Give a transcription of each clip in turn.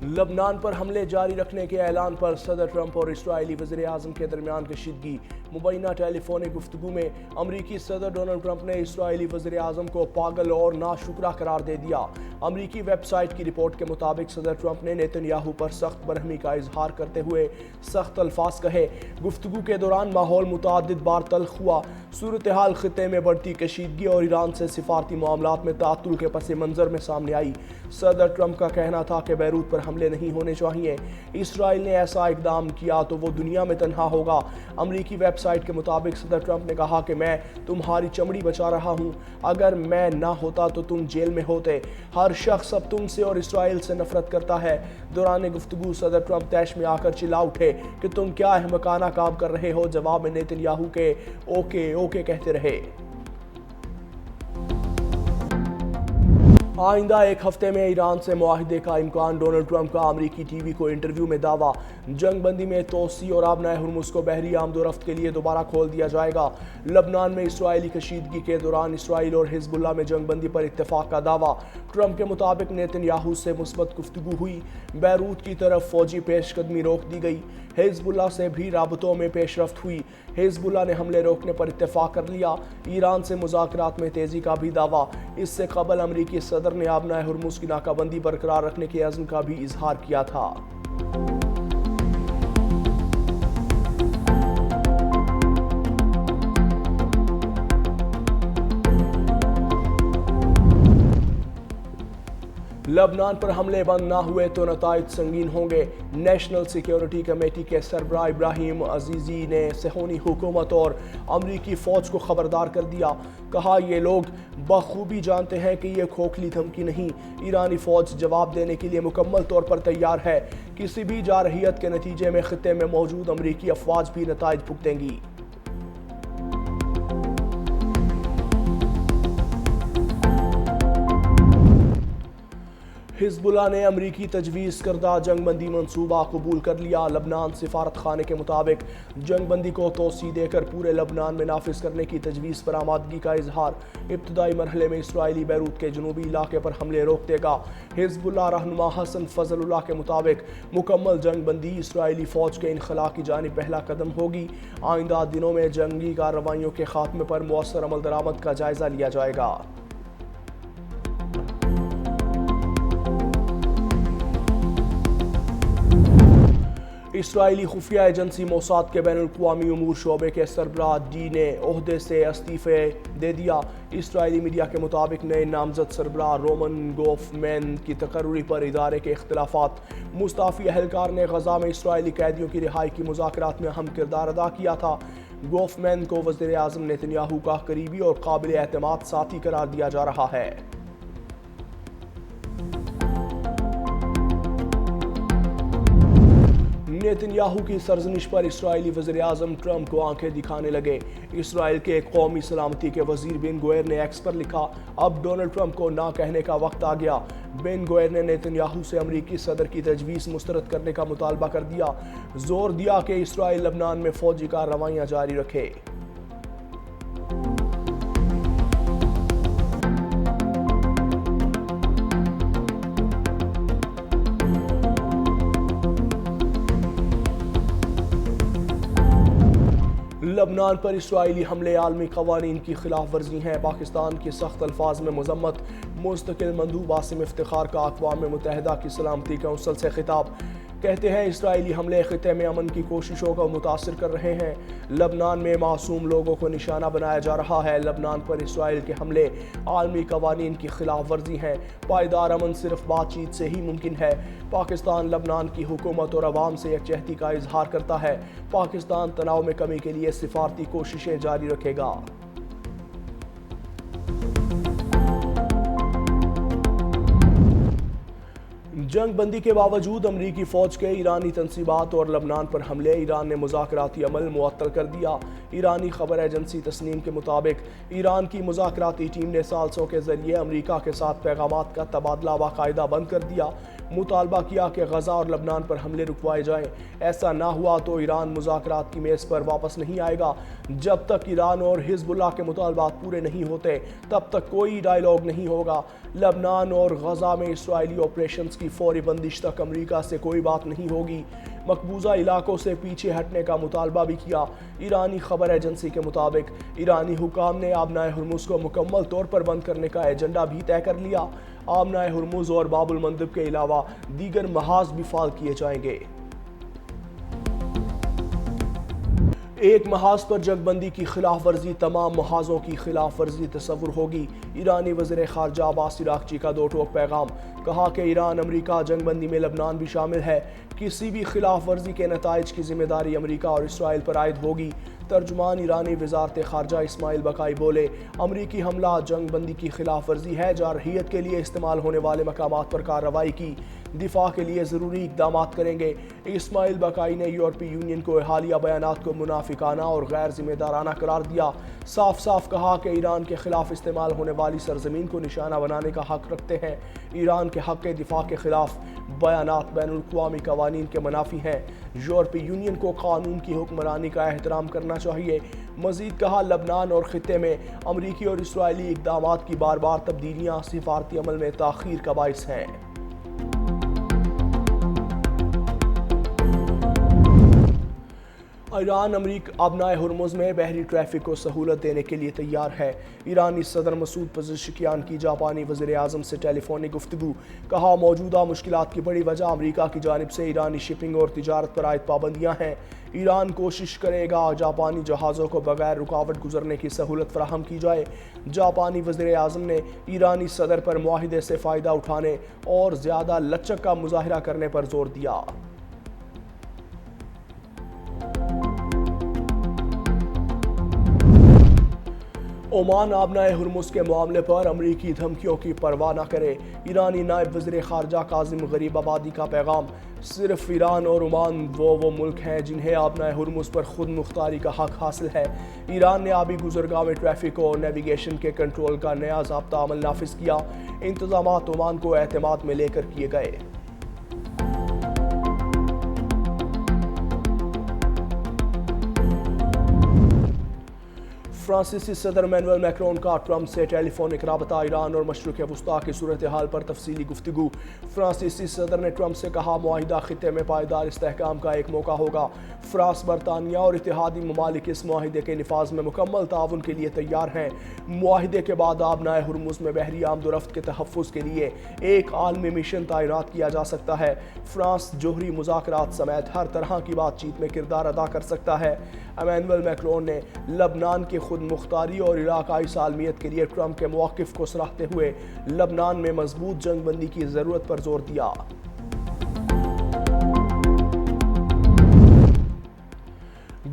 لبنان پر حملے جاری رکھنے کے اعلان پر صدر ٹرمپ اور اسرائیلی وزیر اعظم کے درمیان کشیدگی۔ مبینہ ٹیلی فونک گفتگو میں امریکی صدر ڈونلڈ ٹرمپ نے اسرائیلی وزیر اعظم کو پاگل اور ناشکرا قرار دے دیا۔ امریکی ویب سائٹ کی رپورٹ کے مطابق صدر ٹرمپ نے نیتن یاہو پر سخت برہمی کا اظہار کرتے ہوئے سخت الفاظ کہے۔ گفتگو کے دوران ماحول متعدد بار تلخ ہوا۔ صورتحال خطے میں بڑھتی کشیدگی اور ایران سے سفارتی معاملات میں تعطل کے پس منظر میں سامنے آئی۔ صدر ٹرمپ کا کہنا تھا کہ بیروت پر حملے نہیں ہونے چاہیے۔ اسرائیل نے ایسا اقدام کیا تو وہ دنیا میں تنہا ہوگا۔ امریکی ویب سائٹ کے مطابق صدر ٹرمپ نے کہا کہ میں تمہاری چمڑی بچا رہا ہوں، اگر میں نہ ہوتا تو تم جیل میں ہوتے۔ ہر شخص اب تم سے اور اسرائیل سے نفرت کرتا ہے۔ دوران گفتگو صدر ٹرمپ طیش میں آ کر چلا اٹھے کہ تم کیا احمقانہ کام کر رہے ہو۔ جواب میں نیتن یاہو کے اوکے اوکے کہتے رہے۔ آئندہ ایک ہفتے میں ایران سے معاہدے کا امکان۔ ڈونلڈ ٹرمپ کا امریکی ٹی وی کو انٹرویو میں دعویٰ۔ جنگ بندی میں توسیع اور آبنائے ہرمز کو بحری آمد و رفت کے لیے دوبارہ کھول دیا جائے گا۔ لبنان میں اسرائیلی کشیدگی کے دوران اسرائیل اور حزب اللہ میں جنگ بندی پر اتفاق کا دعویٰ۔ ٹرمپ کے مطابق نیتن یاہو سے مثبت گفتگو ہوئی، بیروت کی طرف فوجی پیش قدمی روک دی گئی۔ حزب اللہ سے بھی رابطوں میں پیش رفت ہوئی۔ حزب اللہ نے حملے روکنے پر اتفاق کر لیا۔ ایران سے مذاکرات میں تیزی کا بھی دعویٰ۔ اس سے قبل امریکی صدر نے آبنائے ہرمز کی ناکہ بندی برقرار رکھنے کے عزم کا بھی اظہار کیا تھا۔ لبنان پر حملے بند نہ ہوئے تو نتائج سنگین ہوں گے۔ نیشنل سیکیورٹی کمیٹی کے سربراہ ابراہیم عزیزی نے صہیونی حکومت اور امریکی فوج کو خبردار کر دیا۔ کہا یہ لوگ بخوبی جانتے ہیں کہ یہ کھوکھلی دھمکی نہیں۔ ایرانی فوج جواب دینے کے لیے مکمل طور پر تیار ہے۔ کسی بھی جارحیت کے نتیجے میں خطے میں موجود امریکی افواج بھی نتائج بھگتیں گی۔ حزب اللہ نے امریکی تجویز کردہ جنگ بندی منصوبہ قبول کر لیا۔ لبنان سفارت خانے کے مطابق جنگ بندی کو توسیع دے کر پورے لبنان میں نافذ کرنے کی تجویز پر آمادگی کا اظہار۔ ابتدائی مرحلے میں اسرائیلی بیروت کے جنوبی علاقے پر حملے روک دے گا۔ حزب اللہ رہنما حسن فضل اللہ کے مطابق مکمل جنگ بندی اسرائیلی فوج کے انخلاء کی جانب پہلا قدم ہوگی۔ آئندہ دنوں میں جنگی کارروائیوں کے خاتمے پر مؤثر عمل درآمد کا جائزہ لیا جائے گا۔ اسرائیلی خفیہ ایجنسی موساد کے بین الاقوامی امور شعبے کے سربراہ ڈی نے عہدے سے استعفے دے دیا۔ اسرائیلی میڈیا کے مطابق نئے نامزد سربراہ رومن گوفمین کی تقرری پر ادارے کے اختلافات۔ مستعفی اہلکار نے غزہ میں اسرائیلی قیدیوں کی رہائی کی مذاکرات میں اہم کردار ادا کیا تھا۔ گوفمین کو وزیر اعظم نیتن یاہو کا قریبی اور قابل اعتماد ساتھی قرار دیا جا رہا ہے۔ نیتن یاہو کی سرزنش پر اسرائیلی وزیر اعظم ٹرمپ کو آنکھیں دکھانے لگے۔ اسرائیل کے قومی سلامتی کے وزیر بن گوئر نے ایکس پر لکھا، اب ڈونلڈ ٹرمپ کو نہ کہنے کا وقت آ گیا۔ بن گوئر نے نیتن یاہو سے امریکی صدر کی تجویز مسترد کرنے کا مطالبہ کر دیا، زور دیا کہ اسرائیل لبنان میں فوجی کارروائیاں جاری رکھے۔ لبنان پر اسرائیلی حملے عالمی قوانین کی خلاف ورزی ہیں۔ پاکستان کی سخت الفاظ میں مذمت۔ مستقل مندوب عاصم افتخار کا اقوام متحدہ کی سلامتی کونسل سے خطاب۔ کہتے ہیں اسرائیلی حملے خطے میں امن کی کوششوں کو متاثر کر رہے ہیں۔ لبنان میں معصوم لوگوں کو نشانہ بنایا جا رہا ہے۔ لبنان پر اسرائیل کے حملے عالمی قوانین کی خلاف ورزی ہیں۔ پائیدار امن صرف بات چیت سے ہی ممکن ہے۔ پاکستان لبنان کی حکومت اور عوام سے یکجہتی کا اظہار کرتا ہے۔ پاکستان تناؤ میں کمی کے لیے سفارتی کوششیں جاری رکھے گا۔ جنگ بندی کے باوجود امریکی فوج کے ایرانی تنصیبات اور لبنان پر حملے، ایران نے مذاکراتی عمل معطل کر دیا۔ ایرانی خبر ایجنسی تسنیم کے مطابق ایران کی مذاکراتی ٹیم نے ثالثوں کے ذریعے امریکہ کے ساتھ پیغامات کا تبادلہ باقاعدہ بند کر دیا۔ مطالبہ کیا کہ غزہ اور لبنان پر حملے رکوائے جائیں۔ ایسا نہ ہوا تو ایران مذاکرات کی میز پر واپس نہیں آئے گا۔ جب تک ایران اور حزب اللہ کے مطالبات پورے نہیں ہوتے تب تک کوئی ڈائیلاگ نہیں ہوگا۔ لبنان اور غزہ میں اسرائیلی آپریشنز کی فوری بندش تک امریکہ سے کوئی بات نہیں ہوگی۔ مقبوضہ علاقوں سے پیچھے ہٹنے کا مطالبہ بھی کیا۔ ایرانی خبر ایجنسی کے مطابق ایرانی حکام نے آبنائے ہرمز کو مکمل طور پر بند کرنے کا ایجنڈا بھی طے کر لیا۔ آبنائے ہرمز اور باب المندب کے علاوہ دیگر محاذ بھی فعال کیے جائیں گے۔ ایک محاذ پر جنگ بندی کی خلاف ورزی تمام محاذوں کی خلاف ورزی تصور ہوگی۔ ایرانی وزیر خارجہ عباس عراقچی کا دو ٹوک پیغام۔ کہا کہ ایران امریکہ جنگ بندی میں لبنان بھی شامل ہے۔ کسی بھی خلاف ورزی کے نتائج کی ذمہ داری امریکہ اور اسرائیل پر عائد ہوگی۔ ترجمان ایرانی وزارت خارجہ اسماعیل بقائی بولے، امریکی حملہ جنگ بندی کی خلاف ورزی ہے۔ جارحیت کے لیے استعمال ہونے والے مقامات پر کارروائی کی دفاع کے لیے ضروری اقدامات کریں گے۔ اسماعیل بقائی نے یورپی یونین کو حالیہ بیانات کو منافقانہ اور غیر ذمہ دارانہ قرار دیا۔ صاف صاف کہا کہ ایران کے خلاف استعمال ہونے والی سرزمین کو نشانہ بنانے کا حق رکھتے ہیں۔ ایران کے حق دفاع کے خلاف بیانات بین الاقوامی قوانین کے منافی ہیں۔ یورپی یونین کو قانون کی حکمرانی کا احترام کرنا چاہیے۔ مزید کہا، لبنان اور خطے میں امریکی اور اسرائیلی اقدامات کی بار بار تبدیلیاں سفارتی عمل میں تاخیر کا باعث ہیں۔ ایران امریکہ آبنائے ہرمز میں بحری ٹریفک کو سہولت دینے کے لیے تیار ہے۔ ایرانی صدر مسعود پزشکیان کی جاپانی وزیر اعظم سے ٹیلی فونک گفتگو۔ کہا، موجودہ مشکلات کی بڑی وجہ امریکہ کی جانب سے ایرانی شپنگ اور تجارت پر عائد پابندیاں ہیں۔ ایران کوشش کرے گا جاپانی جہازوں کو بغیر رکاوٹ گزرنے کی سہولت فراہم کی جائے۔ جاپانی وزیر اعظم نے ایرانی صدر پر معاہدے سے فائدہ اٹھانے اور زیادہ لچک کا مظاہرہ کرنے پر زور دیا۔ عمان آبنائے ہرمز کے معاملے پر امریکی دھمکیوں کی پرواہ نہ کرے۔ ایرانی نائب وزیر خارجہ کاظم غریب آبادی کا پیغام۔ صرف ایران اور عمان وہ ملک ہیں جنہیں آبنائے ہرمز پر خود مختاری کا حق حاصل ہے۔ ایران نے آبی گزرگاہ میں ٹریفک اور نیویگیشن کے کنٹرول کا نیا ضابطہ عمل نافذ کیا۔ انتظامات عمان کو اعتماد میں لے کر کیے گئے۔ فرانسیسی صدر مینوئل میکرون کا ٹرمپ سے ٹیلی فونک رابطہ۔ ایران اور مشرق وسطیٰ کی صورتحال پر تفصیلی گفتگو۔ فرانسیسی صدر نے ٹرمپ سے کہا، معاہدہ خطے میں پائیدار استحکام کا ایک موقع ہوگا۔ فرانس، برطانیہ اور اتحادی ممالک اس معاہدے کے نفاذ میں مکمل تعاون کے لیے تیار ہیں۔ معاہدے کے بعد آبنائے ہرمز میں بحری آمد و رفت کے تحفظ کے لیے ایک عالمی مشن تعینات کیا جا سکتا ہے۔ فرانس جوہری مذاکرات سمیت ہر طرح کی بات چیت میں کردار ادا کر سکتا ہے۔ ایمینوئل میکرون نے لبنان کی خود مختاری اور علاقائی سالمیت کے لیے ٹرمپ کے موقف کو سراہتے ہوئے لبنان میں مضبوط جنگ بندی کی ضرورت پر زور دیا۔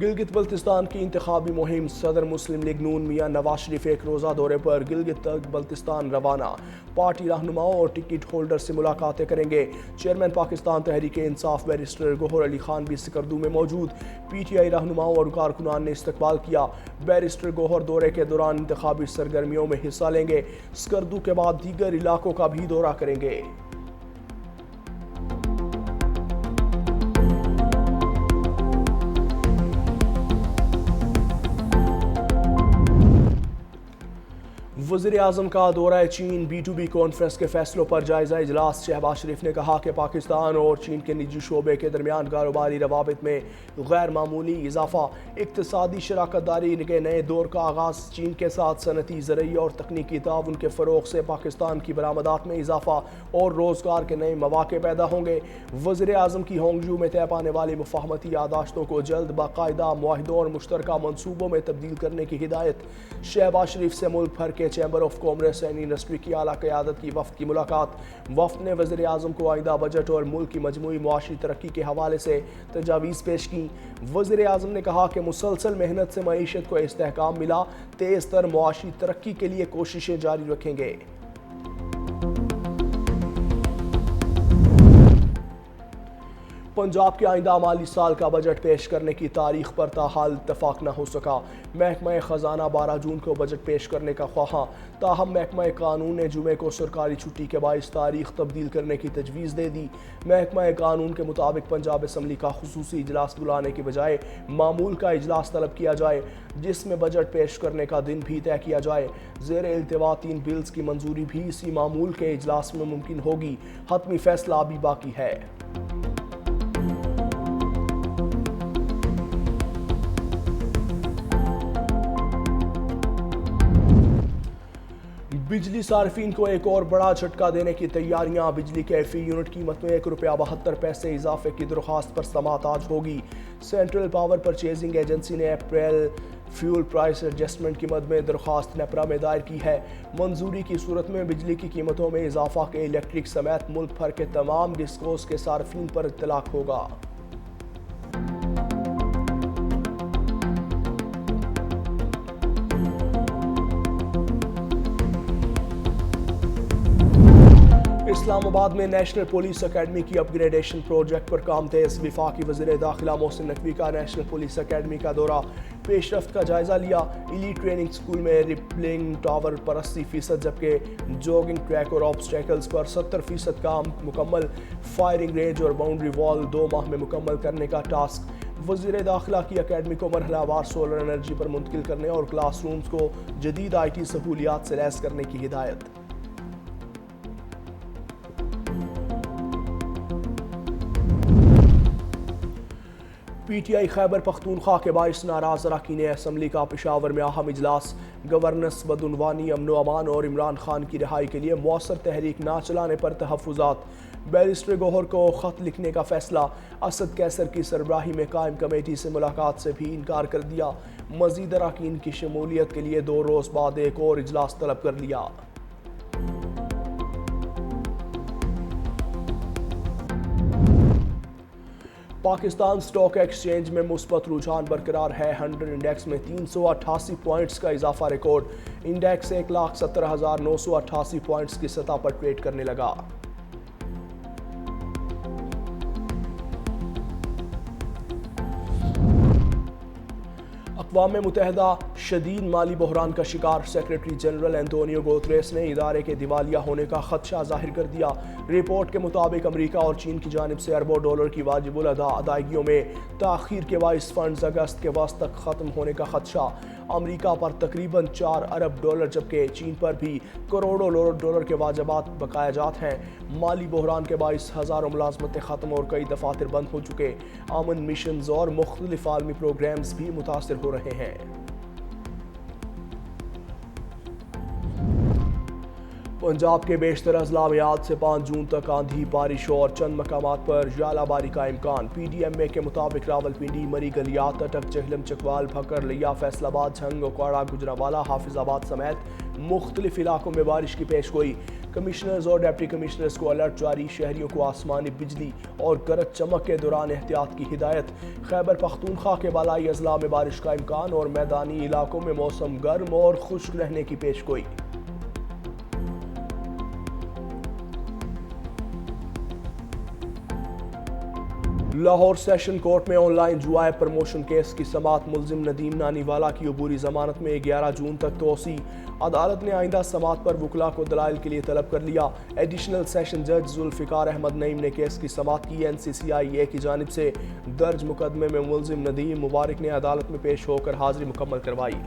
گلگت بلتستان کی انتخابی مہم۔ صدر مسلم لیگ نون میاں نواز شریف ایک روزہ دورے پر گلگت بلتستان روانہ۔ پارٹی رہنماؤں اور ٹکٹ ہولڈر سے ملاقاتیں کریں گے۔ چیئرمین پاکستان تحریک انصاف بیرسٹر گوہر علی خان بھی سکردو میں موجود۔ پی ٹی آئی رہنماؤں اور کارکنان نے استقبال کیا۔ بیرسٹر گوہر دورے کے دوران انتخابی سرگرمیوں میں حصہ لیں گے۔ سکردو کے بعد دیگر علاقوں کا بھی دورہ کریں گے۔ وزیر اعظم کا دورہ چین۔ B2B کانفرنس کے فیصلوں پر جائزہ اجلاس۔ شہباز شریف نے کہا کہ پاکستان اور چین کے نجی شعبے کے درمیان کاروباری روابط میں غیر معمولی اضافہ۔ اقتصادی شراکت داری کے نئے دور کا آغاز۔ چین کے ساتھ صنعتی، زرعی اور تکنیکی تعاون کے فروغ سے پاکستان کی برآمدات میں اضافہ اور روزگار کے نئے مواقع پیدا ہوں گے۔ وزیر اعظم کی ہانگجو میں طے پانے والی مفاہمتی یادداشتوں کو جلد باقاعدہ معاہدوں اور مشترکہ منصوبوں میں تبدیل کرنے کی ہدایت۔ شہباز شریف سے ملک بھر کے chamber of commerce and industry کی اعلیٰ قیادت کی وفد کی ملاقات۔ وفد نے وزیر اعظم کو آئندہ بجٹ اور ملک کی مجموعی معاشی ترقی کے حوالے سے تجاویز پیش کی۔ وزیر اعظم نے کہا کہ مسلسل محنت سے معیشت کو استحکام ملا۔ تیز تر معاشی ترقی کے لیے کوششیں جاری رکھیں گے۔ پنجاب کے آئندہ مالی سال کا بجٹ پیش کرنے کی تاریخ پر تاحال اتفاق نہ ہو سکا۔ محکمہ خزانہ 12 جون کو بجٹ پیش کرنے کا خواہاں، تاہم محکمہ قانون نے جمعے کو سرکاری چھٹی کے باعث تاریخ تبدیل کرنے کی تجویز دے دی۔ محکمہ قانون کے مطابق پنجاب اسمبلی کا خصوصی اجلاس بلانے کی بجائے معمول کا اجلاس طلب کیا جائے، جس میں بجٹ پیش کرنے کا دن بھی طے کیا جائے۔ زیر التوا 3 بلز کی منظوری بھی اسی معمول کے اجلاس میں ممکن ہوگی۔ حتمی فیصلہ ابھی باقی ہے۔ بجلی صارفین کو ایک اور بڑا جھٹکا دینے کی تیاریاں۔ بجلی کے فی یونٹ قیمت میں ₹1.72 اضافے کی درخواست پر سماعت آج ہوگی۔ سینٹرل پاور پرچیزنگ ایجنسی نے اپریل فیول پرائس ایڈجسٹمنٹ کی مد میں درخواست نیپرا میں دائر کی ہے۔ منظوری کی صورت میں بجلی کی قیمتوں میں اضافہ کے الیکٹرک سمیت ملک بھر کے تمام ڈسکوز کے صارفین پر اطلاق ہوگا۔ اسلام آباد میں نیشنل پولیس اکیڈمی کی اپ گریڈیشن پروجیکٹ پر کام تیز۔ وفاقی وزیر داخلہ محسن نقوی کا نیشنل پولیس اکیڈمی کا دورہ، پیش رفت کا جائزہ لیا۔ ایلیٹ ٹریننگ سکول میں ریپلنگ ٹاور پر 80%، جبکہ جوگنگ ٹریک اور آبسٹیکلز پر 70% کام مکمل۔ فائرنگ رینج اور باؤنڈری وال 2 ماہ میں مکمل کرنے کا ٹاسک۔ وزیر داخلہ کی اکیڈمی کو مرحلہ وار سولر انرجی پر منتقل کرنے اور کلاس رومز کو جدید آئی ٹی سہولیات سے لیس کرنے کی ہدایت۔ P T I Khyber Pakhtunkhwa کے باعث ناراض اراکین اسمبلی کا پشاور میں اہم اجلاس۔ گورننس بدعنوانی، امن و امان اور عمران خان کی رہائی کے لیے مؤثر تحریک نہ چلانے پر تحفظات۔ بیرسٹر گوہر کو خط لکھنے کا فیصلہ۔ اسد کیسر کی سربراہی میں قائم کمیٹی سے ملاقات سے بھی انکار کر دیا۔ مزید اراکین کی شمولیت کے لیے 2 روز بعد ایک اور اجلاس طلب کر لیا۔ پاکستان سٹاک ایکسچینج میں مثبت رجحان برقرار ہے۔ 100 انڈیکس میں 388 پوائنٹس کا اضافہ ریکارڈ۔ انڈیکس 1,17,988 پوائنٹس کی سطح پر ٹریڈ کرنے لگا۔ اقوام متحدہ شدید مالی بحران کا شکار۔ سیکرٹری جنرل انتونیو گوتریس نے ادارے کے دیوالیہ ہونے کا خدشہ ظاہر کر دیا۔ رپورٹ کے مطابق امریکہ اور چین کی جانب سے اربوں ڈالر کی واجب ادائیگیوں میں تاخیر کے باعث فنڈز اگست کے وسط تک ختم ہونے کا خدشہ۔ امریکہ پر تقریباً $4 ارب، جبکہ چین پر بھی کروڑوں ڈالر کے واجبات بقایا جات ہیں۔ مالی بحران کے باعث ہزاروں ملازمتیں ختم اور کئی دفاتر بند ہو چکے۔ امن مشنز اور مختلف عالمی پروگرامز بھی متاثر ہو رہے ہیں۔ پنجاب کے بیشتر اضلاع میں آج سے 5 جون تک آندھی، بارش اور چند مقامات پر ژالہ باری کا امکان۔ پی ڈی ایم اے کے مطابق راولپنڈی، مری گلیات، اٹک، جہلم، چکوال، بھکر، لیا، فیصل آباد، جھنگ، اوکاڑہ، گجرانوالہ، حافظ آباد سمیت مختلف علاقوں میں بارش کی پیش گوئی۔ کمشنرز اور ڈپٹی کمشنرز کو الرٹ جاری۔ شہریوں کو آسمانی بجلی اور گرج چمک کے دوران احتیاط کی ہدایت۔ خیبر پختونخوا کے بالائی اضلاع میں بارش کا امکان اور میدانی علاقوں میں موسم گرم اور خشک رہنے کی پیش گوئی۔ لاہور سیشن کورٹ میں آن لائن جوا پروموشن کیس کی سماعت۔ ملزم ندیم نانی والا کی عبوری ضمانت میں 11 جون تک توسیع۔ عدالت نے آئندہ سماعت پر وکلاء کو دلائل کے لیے طلب کر لیا۔ ایڈیشنل سیشن جج ذوالفقار احمد نعیم نے کیس کی سماعت کی۔ NCCIA کی جانب سے درج مقدمے میں ملزم ندیم مبارک نے عدالت میں پیش ہو کر حاضری مکمل کروائی۔